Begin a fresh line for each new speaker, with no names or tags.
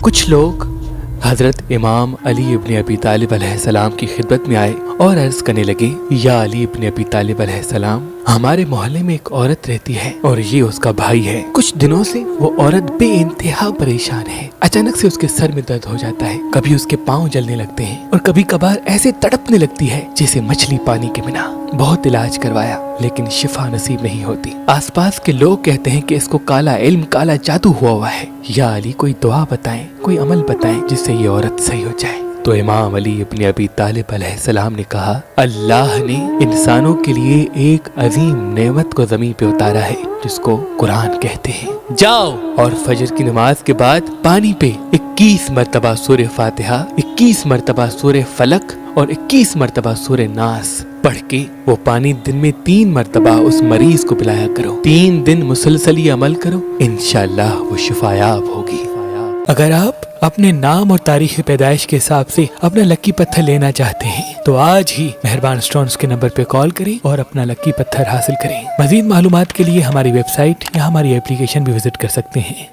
कुछ लोग हजरत इमाम अली इब्न अबी तालिब अलैहिस्सलाम की खिदमत में आए और अर्ज करने लगे, या अली इब्न अबी तालिब अलैहिस्सलाम, हमारे मोहल्ले में एक औरत रहती है और ये उसका भाई है। कुछ दिनों से वो औरत बेइंतहा परेशान है। अचानक से उसके सर में दर्द हो जाता है, कभी उसके पाँव जलने लगते हैं और कभी कभार ऐसे तड़पने लगती है जैसे मछली पानी के बिना। बहुत इलाज करवाया लेकिन शिफा नसीब नहीं होती। आसपास के लोग कहते हैं कि इसको काला इल्म, काला जादू हुआ है। या अली, कोई दुआ बताएं, कोई अमल बताएं जिससे ये औरत सही हो जाए। तो इमाम अली इब्न अबी तालिब अलैहिस्सलाम ने कहा, अल्लाह ने इंसानों के लिए एक अजीम नेमत को जमीन पे उतारा है जिसको कुरान कहते हैं। जाओ और फजर की नमाज के बाद पानी पे 21 मरतबा सूरह फातिहा, 21 मरतबा सूरह फलक और 21 मरतबा सूरह नास पढ़ के वो पानी दिन में 3 मरतबा उस मरीज को पिलाया करो। 3 दिन मुसलसल ये अमल करो, इंशाअल्लाह वो शिफायाब होगी। अगर आप अपने नाम और तारीख पैदाइश के हिसाब से अपना लकी पत्थर लेना चाहते हैं तो आज ही मेहरबान स्टोन्स के नंबर पे कॉल करें और अपना लकी पत्थर हासिल करें। मजीद मालूमात के लिए हमारी वेबसाइट या हमारी एप्लीकेशन भी विजिट कर सकते हैं।